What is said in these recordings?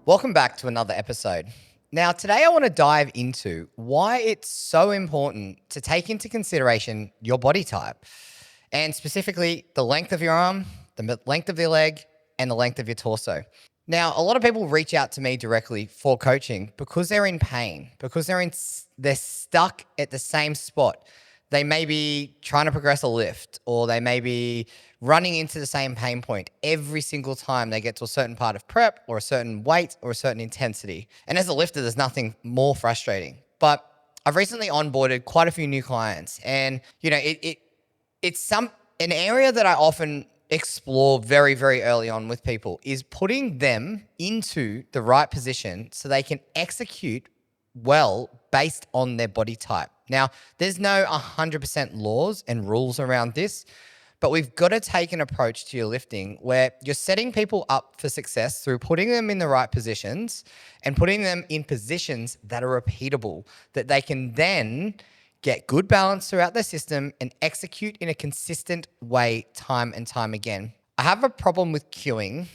Welcome back to another episode. Now, today I want to dive into why it's so important to take into consideration your body type, and specifically the length of your arm, the length of your leg, and the length of your torso. Now, a lot of people reach out to me directly for coaching because they're in pain, because they're stuck at the same spot. They may be trying to progress a lift, or they may be running into the same pain point every single time they get to a certain part of prep or a certain weight or a certain intensity. And as a lifter, there's nothing more frustrating. But I've recently onboarded quite a few new clients, and it's an area that I often explore very, very early on with people is putting them into the right position so they can execute well based on their body type. Now, there's no 100% laws and rules around this, but we've got to take an approach to your lifting where you're setting people up for success through putting them in the right positions and putting them in positions that are repeatable, that they can then get good balance throughout their system and execute in a consistent way time and time again. I have a problem with cueing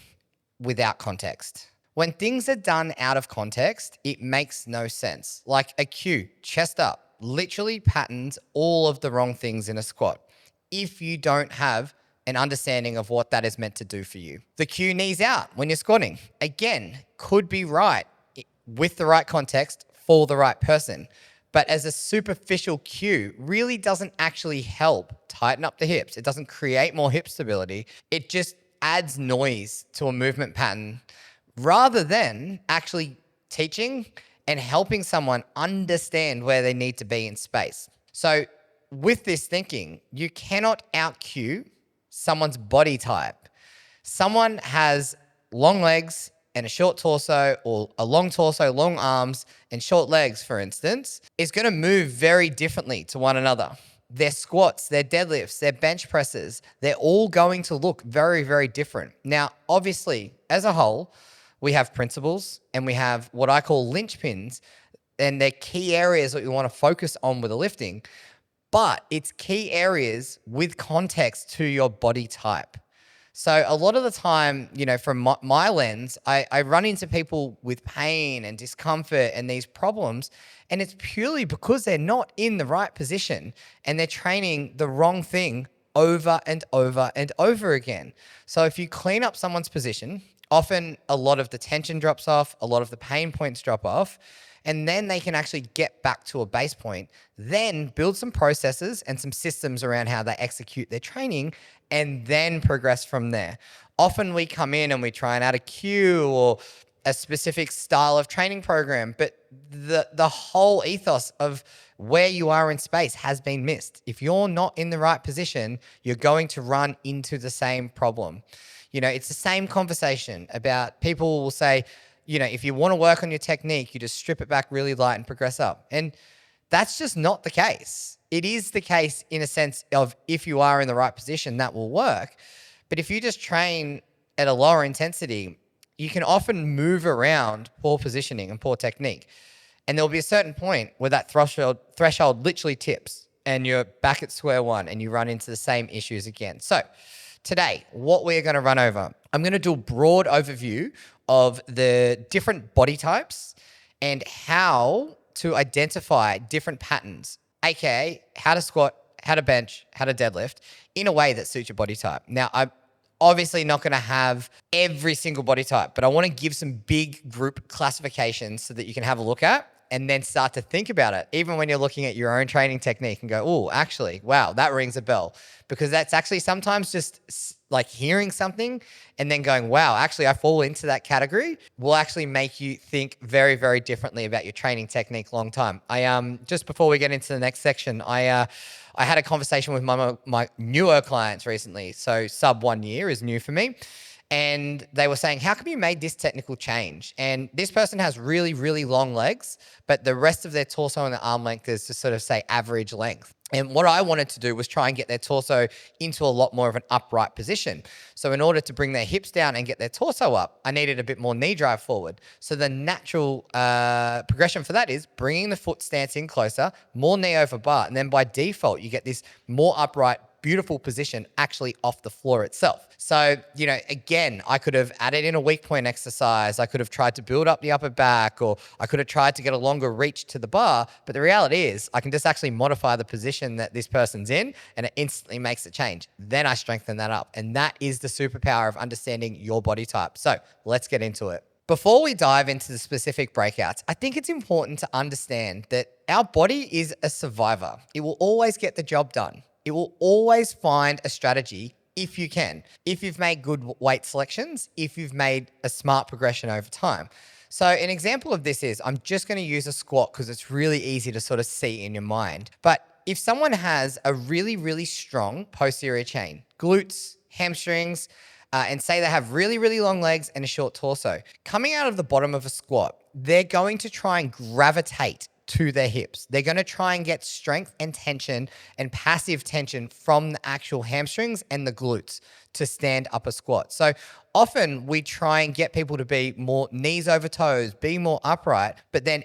without context. When things are done out of context, it makes no sense. Like a cue, chest up, literally patterns all of the wrong things in a squat if you don't have an understanding of what that is meant to do for you. The cue knees out when you're squatting, again, could be right with the right context for the right person. But as a superficial cue, really doesn't actually help tighten up the hips. It doesn't create more hip stability. It just adds noise to a movement pattern rather than actually teaching and helping someone understand where they need to be in space. So with this thinking, you cannot out-cue someone's body type. Someone has long legs and a short torso, or a long torso, long arms, and short legs, for instance, is going to move very differently to one another. Their squats, their deadlifts, their bench presses, they're all going to look very, very different. Now, obviously, as a whole, we have principles and we have what I call linchpins, and they're key areas that we want to focus on with the lifting, but it's key areas with context to your body type. So a lot of the time, from my lens, I run into people with pain and discomfort and these problems, and it's purely because they're not in the right position and they're training the wrong thing over and over and over again. So if you clean up someone's position, often a lot of the tension drops off, a lot of the pain points drop off, and then they can actually get back to a base point, then build some processes and some systems around how they execute their training, and then progress from there. Often we come in and we try and add a cue or a specific style of training program, but the whole ethos of where you are in space has been missed. If you're not in the right position, you're going to run into the same problem. It's the same conversation about people will say, if you want to work on your technique, you just strip it back really light and progress up. And that's just not the case. It is the case in a sense of if you are in the right position, that will work. But if you just train at a lower intensity, you can often move around poor positioning and poor technique. And there'll be a certain point where that threshold literally tips and you're back at square one and you run into the same issues again. So today, what we're going to run over, I'm going to do a broad overview of the different body types and how to identify different patterns, aka how to squat, how to bench, how to deadlift in a way that suits your body type. Now, I'm obviously not going to have every single body type, but I want to give some big group classifications so that you can have a look at and then start to think about it, even when you're looking at your own training technique and go, oh, actually, wow, that rings a bell. Because that's actually sometimes just like hearing something and then going, wow, actually, I fall into that category will actually make you think very, very differently about your training technique long time. Just before we get into the next section, I had a conversation with my newer clients recently. So sub 1 year is new for me. And they were saying, how come you made this technical change? And this person has really, really long legs, but the rest of their torso and their arm length is just sort of say average length. And what I wanted to do was try and get their torso into a lot more of an upright position. So in order to bring their hips down and get their torso up, I needed a bit more knee drive forward. So the natural progression for that is bringing the foot stance in closer, more knee over bar. And then by default, you get this more upright, beautiful position actually off the floor itself. So, again, I could have added in a weak point exercise. I could have tried to build up the upper back, or I could have tried to get a longer reach to the bar. But the reality is I can just actually modify the position that this person's in, and it instantly makes a change. Then I strengthen that up. And that is the superpower of understanding your body type. So let's get into it. Before we dive into the specific breakouts, I think it's important to understand that our body is a survivor. It will always get the job done. It will always find a strategy if you can, if you've made good weight selections, if you've made a smart progression over time. So an example of this is, I'm just going to use a squat because it's really easy to sort of see in your mind. But if someone has a really, really strong posterior chain, glutes, hamstrings, and say they have really, really long legs and a short torso, coming out of the bottom of a squat, they're going to try and gravitate to their hips. They're going to try and get strength and tension and passive tension from the actual hamstrings and the glutes to stand up a squat. So often we try and get people to be more knees over toes, be more upright, but then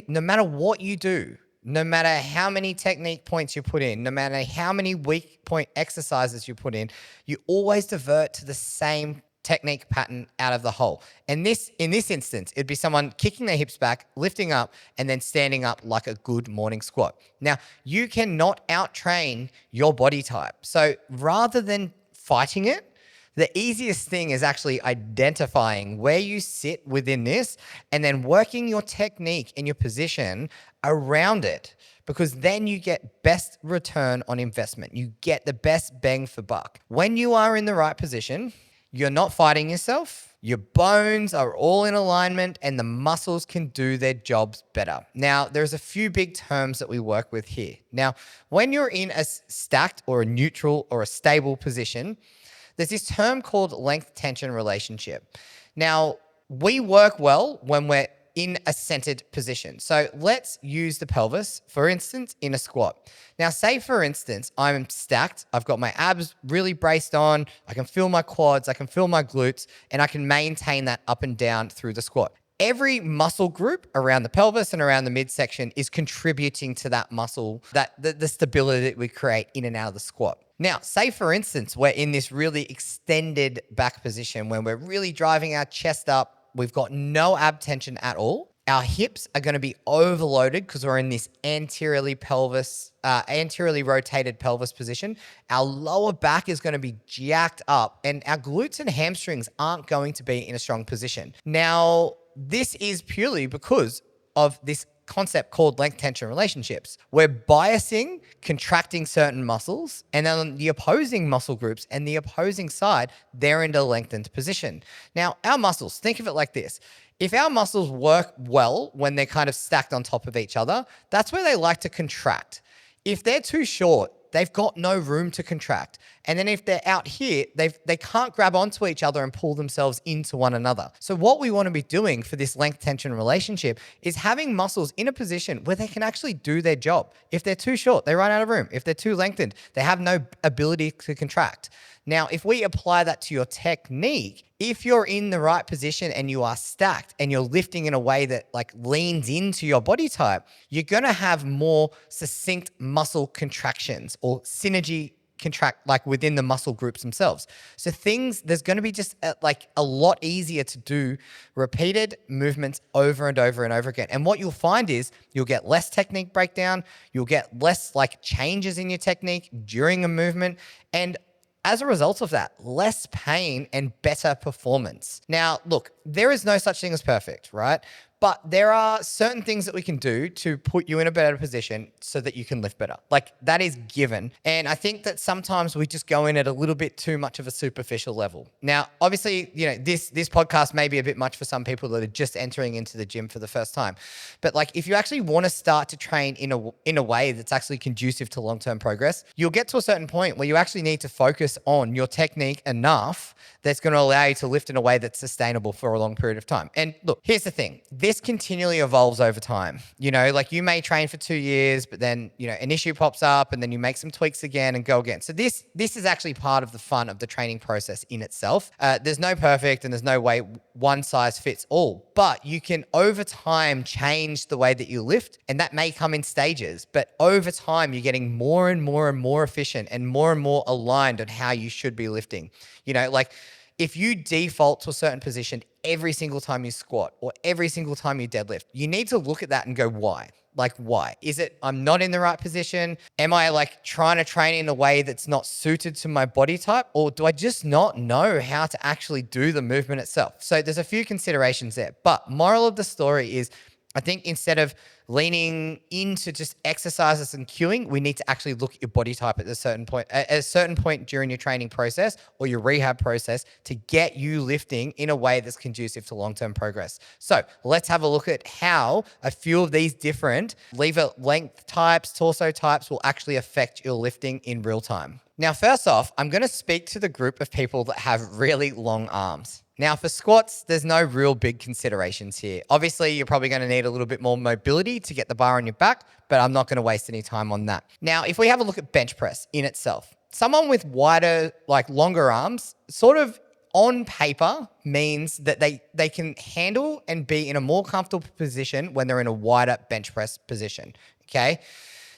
no matter what you do, no matter how many technique points you put in, no matter how many weak point exercises you put in, you always divert to the same technique pattern out of the hole. And in this instance, it'd be someone kicking their hips back, lifting up, and then standing up like a good morning squat. Now, you cannot out-train your body type. So rather than fighting it, the easiest thing is actually identifying where you sit within this and then working your technique and your position around it, because then you get best return on investment. You get the best bang for buck. When you are in the right position, you're not fighting yourself. Your bones are all in alignment and the muscles can do their jobs better. Now, there's a few big terms that we work with here. Now, when you're in a stacked or a neutral or a stable position, there's this term called length-tension relationship. Now, we work well when we're in a centered position. So let's use the pelvis, for instance, in a squat. Now, say for instance, I'm stacked. I've got my abs really braced on. I can feel my quads. I can feel my glutes, and I can maintain that up and down through the squat. Every muscle group around the pelvis and around the midsection is contributing to that muscle, the stability that we create in and out of the squat. Now, say for instance, we're in this really extended back position when we're really driving our chest up. We've got no ab tension at all. Our hips are going to be overloaded because we're in this anteriorly rotated pelvis position. Our lower back is going to be jacked up, and our glutes and hamstrings aren't going to be in a strong position. Now, this is purely because of this concept called length tension relationships. We're biasing, contracting certain muscles, and then the opposing muscle groups and the opposing side, they're in a lengthened position. Now, our muscles, think of it like this. If our muscles work well when they're kind of stacked on top of each other, that's where they like to contract. If they're too short, they've got no room to contract. And then if they're out here, they can't grab onto each other and pull themselves into one another. So what we want to be doing for this length tension relationship is having muscles in a position where they can actually do their job. If they're too short, they run out of room. If they're too lengthened, they have no ability to contract. Now, if we apply that to your technique, if you're in the right position and you are stacked and you're lifting in a way that like leans into your body type, you're going to have more succinct muscle contractions or synergy contract like within the muscle groups themselves. So there's going to be just like a lot easier to do repeated movements over and over and over again. And what you'll find is you'll get less technique breakdown. You'll get less like changes in your technique during a movement. And as a result of that, less pain and better performance. Now, look, there is no such thing as perfect, right? But there are certain things that we can do to put you in a better position so that you can lift better. Like that is given. And I think that sometimes we just go in at a little bit too much of a superficial level. Now, obviously, this podcast may be a bit much for some people that are just entering into the gym for the first time. But like if you actually want to start to train in a way that's actually conducive to long-term progress, you'll get to a certain point where you actually need to focus on your technique enough that's going to allow you to lift in a way that's sustainable for a long period of time. And look, here's the thing. This this continually evolves over time. Like you may train for 2 years, but then, an issue pops up and then you make some tweaks again and go again. So this is actually part of the fun of the training process in itself. There's no perfect and there's no way one size fits all, but you can over time change the way that you lift, and that may come in stages, but over time you're getting more and more and more efficient and more aligned on how you should be lifting. Like if you default to a certain position every single time you squat or every single time you deadlift, you need to look at that and go, why? Like, why? Is it I'm not in the right position? Am I like trying to train in a way that's not suited to my body type? Or do I just not know how to actually do the movement itself? So there's a few considerations there. But moral of the story is, I think instead of leaning into just exercises and cueing, we need to actually look at your body type at a certain point during your training process or your rehab process to get you lifting in a way that's conducive to long-term progress. So let's have a look at how a few of these different lever length types, torso types will actually affect your lifting in real time. Now, first off, I'm going to speak to the group of people that have really long arms. Now, for squats, there's no real big considerations here. Obviously, you're probably going to need a little bit more mobility to get the bar on your back, but I'm not going to waste any time on that. Now, if we have a look at bench press in itself, someone with wider, like longer arms, sort of on paper means that they can handle and be in a more comfortable position when they're in a wider bench press position, okay?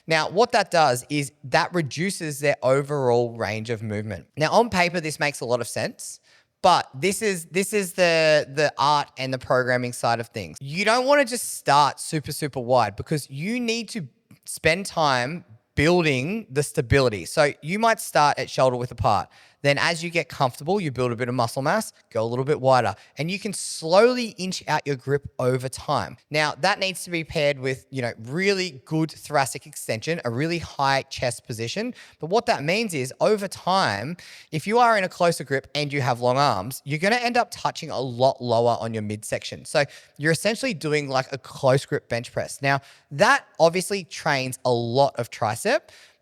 Now, what that does is that reduces their overall range of movement. Now, on paper, this makes a lot of sense. But this is the art and the programming side of things. You don't want to just start super wide because you need to spend time building the stability. So you might start at shoulder width apart. Then as you get comfortable, you build a bit of muscle mass, go a little bit wider, and you can slowly inch out your grip over time. Now, that needs to be paired with, really good thoracic extension, a really high chest position. But what that means is over time, if you are in a closer grip and you have long arms, you're going to end up touching a lot lower on your midsection. So you're essentially doing like a close grip bench press. Now, that obviously trains a lot of tricep,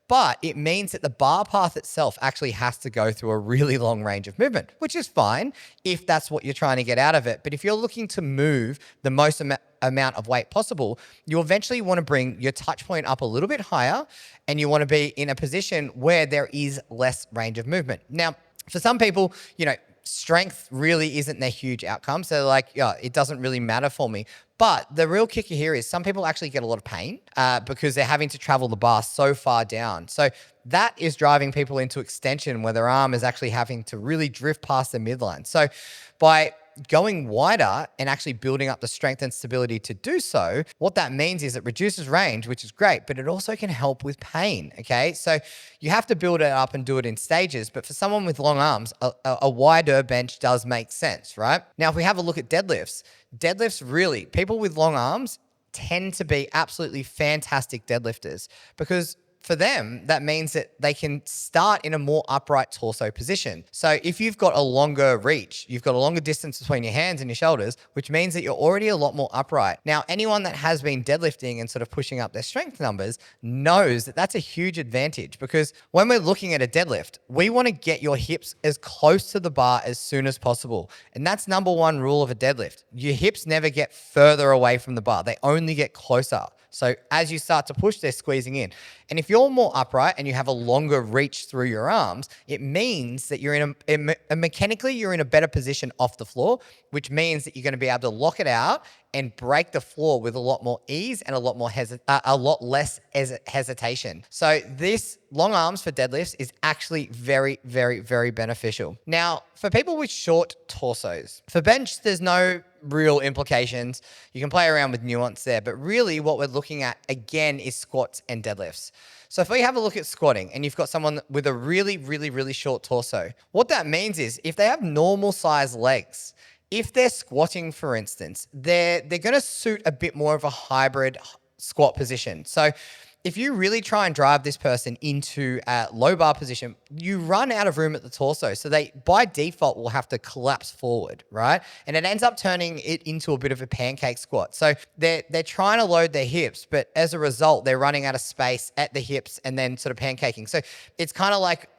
but it means that the bar path itself actually has to go through a really long range of movement, which is fine if that's what you're trying to get out of it. But if you're looking to move the most amount of weight possible, you eventually want to bring your touch point up a little bit higher, and you want to be in a position where there is less range of movement. Now, for some people, strength really isn't their huge outcome. So like, it doesn't really matter for me. But the real kicker here is some people actually get a lot of pain because they're having to travel the bar so far down. So that is driving people into extension where their arm is actually having to really drift past the midline. So by going wider and actually building up the strength and stability to do so, what that means is it reduces range, which is great, but it also can help with pain, okay? So you have to build it up and do it in stages, but for someone with long arms, a wider bench does make sense, right? Now, if we have a look at deadlifts really, people with long arms tend to be absolutely fantastic deadlifters because for them, that means that they can start in a more upright torso position. So if you've got a longer reach, you've got a longer distance between your hands and your shoulders, which means that you're already a lot more upright. Now, anyone that has been deadlifting and sort of pushing up their strength numbers knows that that's a huge advantage because when we're looking at a deadlift, we want to get your hips as close to the bar as soon as possible. And that's number one rule of a deadlift. Your hips never get further away from the bar. They only get closer. So as you start to push, they're squeezing in. And if you're more upright and you have a longer reach through your arms, it means that you're mechanically, you're in a better position off the floor, which means that you're going to be able to lock it out and break the floor with a lot more ease and a lot less hesitation. So this long arms for deadlifts is actually very, very, very beneficial. Now, for people with short torsos, for bench, there's no real implications. You can play around with nuance there, but really what we're looking at again is squats and deadlifts. So if we have a look at squatting and you've got someone with a really, really, really short torso, what that means is if they have normal size legs, if they're squatting, for instance, they're going to suit a bit more of a hybrid squat position. So if you really try and drive this person into a low bar position, you run out of room at the torso. So they, by default, will have to collapse forward, right? And it ends up turning it into a bit of a pancake squat. So they're trying to load their hips, but as a result, they're running out of space at the hips and then sort of pancaking. So it's kind of like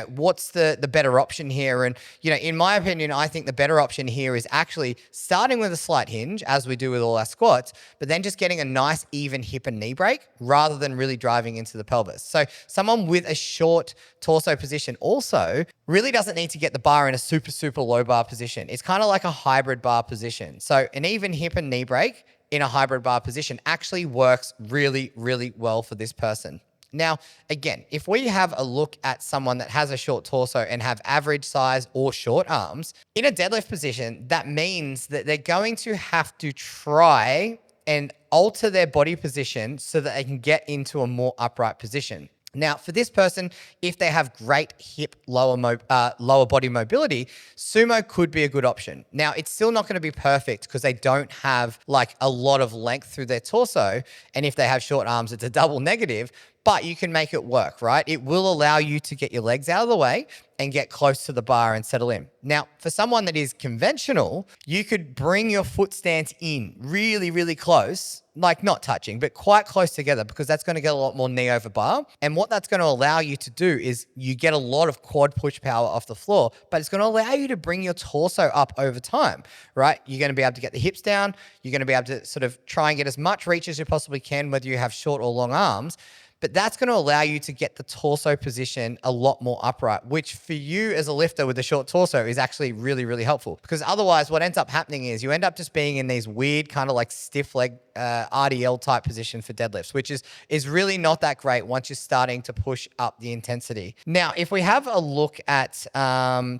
what's the better option here? And, in my opinion, I think the better option here is actually starting with a slight hinge, as we do with all our squats, but then just getting a nice even hip and knee break rather than really driving into the pelvis. So someone with a short torso position also really doesn't need to get the bar in a super, super low bar position. It's kind of like a hybrid bar position. So an even hip and knee break in a hybrid bar position actually works really, really well for this person. Now, again, if we have a look at someone that has a short torso and have average size or short arms, in a deadlift position, that means that they're going to have to try and alter their body position so that they can get into a more upright position. Now, for this person, if they have great hip lower body mobility, sumo could be a good option. Now, it's still not going to be perfect because they don't have like a lot of length through their torso. And if they have short arms, it's a double negative, but you can make it work, right? It will allow you to get your legs out of the way and get close to the bar and settle in. Now, for someone that is conventional, you could bring your foot stance in really, really close, like not touching, but quite close together, because that's going to get a lot more knee over bar. And what that's going to allow you to do is you get a lot of quad push power off the floor, but it's going to allow you to bring your torso up over time, right? You're going to be able to get the hips down. You're going to be able to sort of try and get as much reach as you possibly can, whether you have short or long arms. But that's going to allow you to get the torso position a lot more upright, which for you as a lifter with a short torso is actually really, really helpful. Because otherwise what ends up happening is you end up just being in these weird kind of like stiff leg RDL type position for deadlifts, which is really not that great once you're starting to push up the intensity. Now, if we have a look at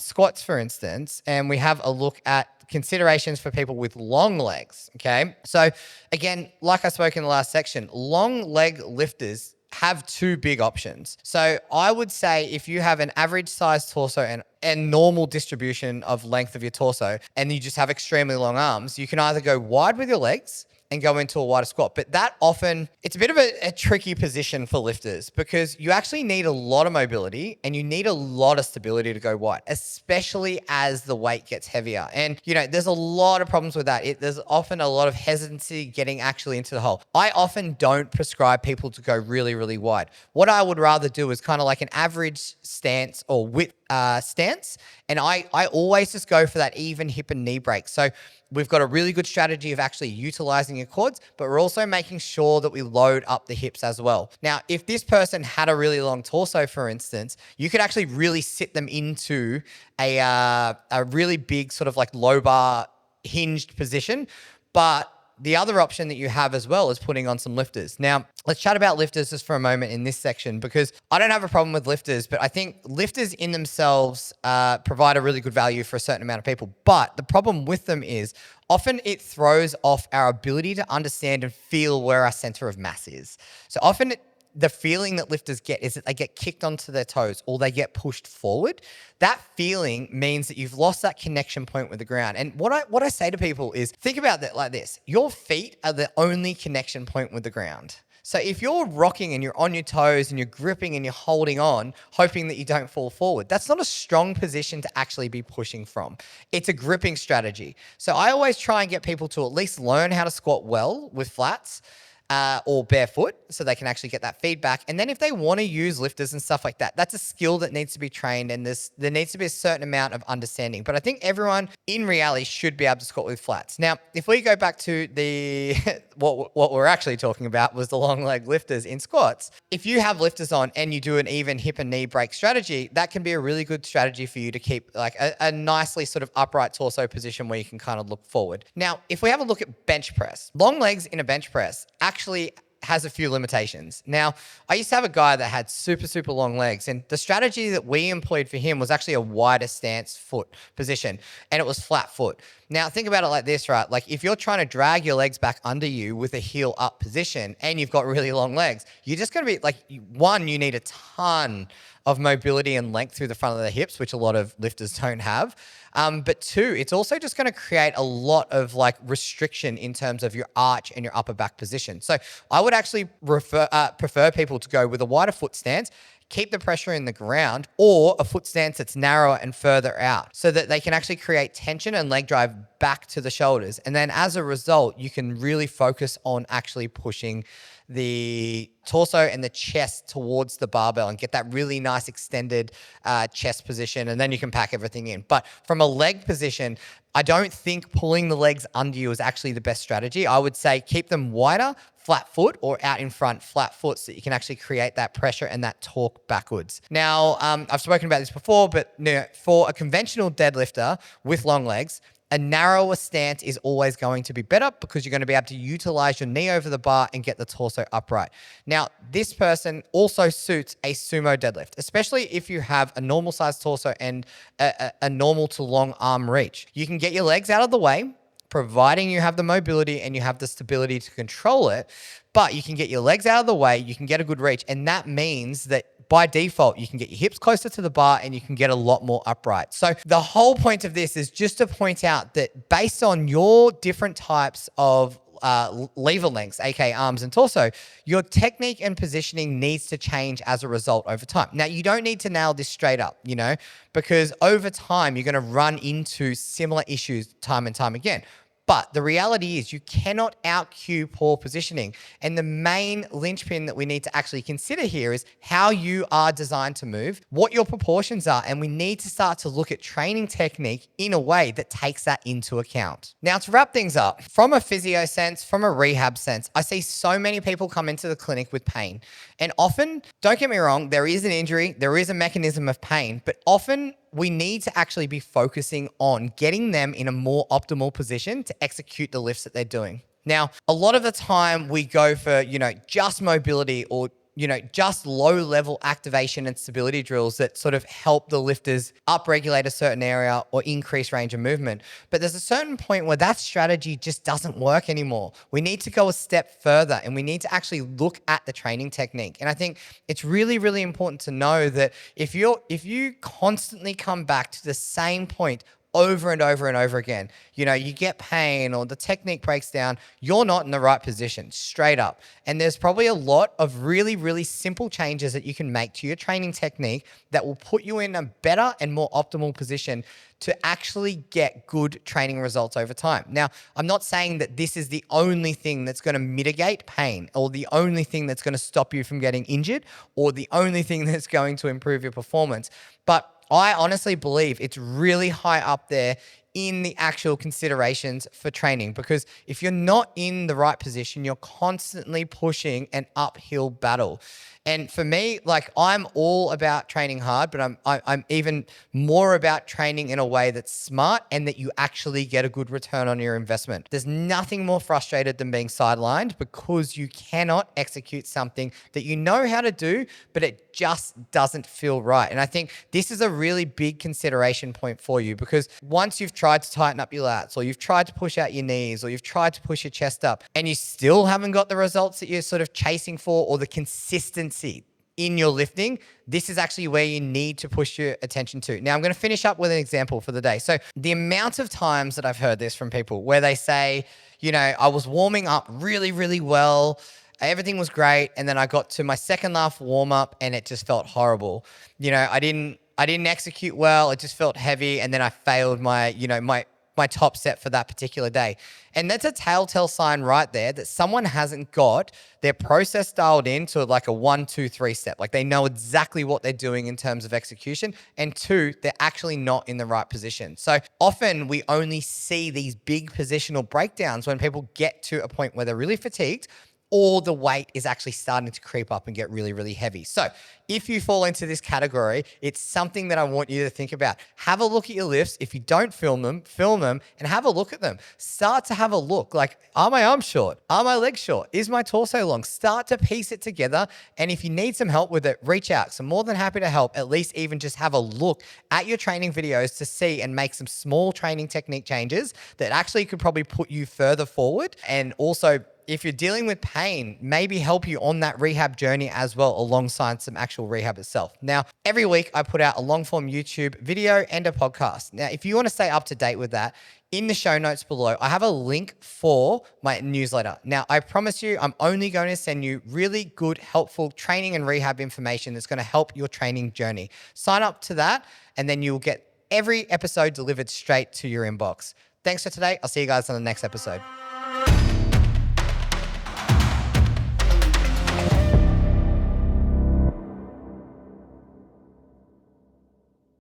squats, for instance, and we have a look at considerations for people with long legs, okay? So again, like I spoke in the last section, long leg lifters have two big options. So I would say if you have an average size torso and normal distribution of length of your torso, and you just have extremely long arms, you can either go wide with your legs and go into a wider squat. But that often, it's a bit of a tricky position for lifters because you actually need a lot of mobility and you need a lot of stability to go wide, especially as the weight gets heavier. And, there's a lot of problems with that. There's often a lot of hesitancy getting actually into the hole. I often don't prescribe people to go really, really wide. What I would rather do is kind of like an average stance or width stance. And I always just go for that even hip and knee break. So we've got a really good strategy of actually utilizing your quads, but we're also making sure that we load up the hips as well. Now, if this person had a really long torso, for instance, you could actually really sit them into a really big sort of like low bar hinged position. But the other option that you have as well is putting on some lifters. Now, let's chat about lifters just for a moment in this section, because I don't have a problem with lifters, but I think lifters in themselves provide a really good value for a certain amount of people. But the problem with them is often it throws off our ability to understand and feel where our center of mass is. So often the feeling that lifters get is that they get kicked onto their toes or they get pushed forward. That feeling means that you've lost that connection point with the ground. And what I say to people is, think about that like this. Your feet are the only connection point with the ground. So if you're rocking and you're on your toes and you're gripping and you're holding on, hoping that you don't fall forward, that's not a strong position to actually be pushing from. It's a gripping strategy. So I always try and get people to at least learn how to squat well with flats. Or barefoot, so they can actually get that feedback. And then if they want to use lifters and stuff like that, that's a skill that needs to be trained, and there needs to be a certain amount of understanding. But I think everyone in reality should be able to squat with flats. Now, if we go back to the what we're actually talking about was the long leg lifters in squats. If you have lifters on and you do an even hip and knee break strategy, that can be a really good strategy for you to keep like a nicely sort of upright torso position where you can kind of look forward. Now, if we have a look at bench press, long legs in a bench press actually has a few limitations. Now, I used to have a guy that had super, super long legs, and the strategy that we employed for him was actually a wider stance foot position, and it was flat foot. Now, think about it like this, right? Like if you're trying to drag your legs back under you with a heel up position and you've got really long legs, you're just going to be like, one, you need a ton of mobility and length through the front of the hips, which a lot of lifters don't have. But two, it's also just going to create a lot of like restriction in terms of your arch and your upper back position. So I would actually prefer people to go with a wider foot stance, keep the pressure in the ground, or a foot stance that's narrower and further out so that they can actually create tension and leg drive back to the shoulders. And then as a result, you can really focus on actually pushing the torso and the chest towards the barbell and get that really nice extended chest position, and then you can pack everything in. But from a leg position, I don't think pulling the legs under you is actually the best strategy. I would say keep them wider, flat foot, or out in front, flat foot, so that you can actually create that pressure and that torque backwards. Now, I've spoken about this before, but for a conventional deadlifter with long legs, a narrower stance is always going to be better because you're going to be able to utilize your knee over the bar and get the torso upright. Now, this person also suits a sumo deadlift, especially if you have a normal size torso and a normal to long arm reach. You can get your legs out of the way, providing you have the mobility and you have the stability to control it, but you can get your legs out of the way, you can get a good reach, and that means that by default, you can get your hips closer to the bar and you can get a lot more upright. So the whole point of this is just to point out that based on your different types of lever lengths, aka arms and torso, your technique and positioning needs to change as a result over time. Now, you don't need to nail this straight up, because over time, you're going to run into similar issues time and time again. But the reality is you cannot out-cue poor positioning. And the main linchpin that we need to actually consider here is how you are designed to move, what your proportions are, and we need to start to look at training technique in a way that takes that into account. Now, to wrap things up, from a physio sense, from a rehab sense, I see so many people come into the clinic with pain. And often, don't get me wrong, there is an injury, there is a mechanism of pain, but often we need to actually be focusing on getting them in a more optimal position to execute the lifts that they're doing. Now, a lot of the time we go for, just mobility or just low level activation and stability drills that sort of help the lifters upregulate a certain area or increase range of movement. But there's a certain point where that strategy just doesn't work anymore. We need to go a step further and we need to actually look at the training technique. And I think it's really, really important to know that if you constantly come back to the same point over and over and over again, you get pain or the technique breaks down, you're not in the right position, straight up. And there's probably a lot of really, really simple changes that you can make to your training technique that will put you in a better and more optimal position to actually get good training results over time. Now, I'm not saying that this is the only thing that's going to mitigate pain or the only thing that's going to stop you from getting injured or the only thing that's going to improve your performance, but I honestly believe it's really high up there in the actual considerations for training, because if you're not in the right position, you're constantly pushing an uphill battle. And for me, I'm all about training hard, but I'm even more about training in a way that's smart and that you actually get a good return on your investment. There's nothing more frustrated than being sidelined because you cannot execute something that you know how to do, but it just doesn't feel right. And I think this is a really big consideration point for you, because once you've tried to tighten up your lats or you've tried to push out your knees or you've tried to push your chest up and you still haven't got the results that you're sort of chasing for or the consistency in your lifting, this is actually where you need to push your attention to. Now, I'm going to finish up with an example for the day. So the amount of times that I've heard this from people where they say, I was warming up really, really well, everything was great, and then I got to my second last warm up and it just felt horrible. I didn't execute well. It just felt heavy, and then I failed my top set for that particular day. And that's a telltale sign right there that someone hasn't got their process dialed in to like a 1, 2, 3 step. Like they know exactly what they're doing in terms of execution. And 2, they're actually not in the right position. So often we only see these big positional breakdowns when people get to a point where they're really fatigued, or the weight is actually starting to creep up and get really, really heavy. So if you fall into this category, it's something that I want you to think about. Have a look at your lifts. If you don't film them and have a look at them. Start to have a look. Like, are my arms short? Are my legs short? Is my torso long? Start to piece it together. And if you need some help with it, reach out. So I'm more than happy to help. At least even just have a look at your training videos to see and make some small training technique changes that actually could probably put you further forward. And also, if you're dealing with pain, maybe help you on that rehab journey as well, alongside some actual rehab itself. Now, every week I put out a long form YouTube video and a podcast. Now, if you want to stay up to date with that, in the show notes below, I have a link for my newsletter. Now, I promise you, I'm only going to send you really good, helpful training and rehab information that's going to help your training journey. Sign up to that, and then you'll get every episode delivered straight to your inbox. Thanks for today. I'll see you guys on the next episode.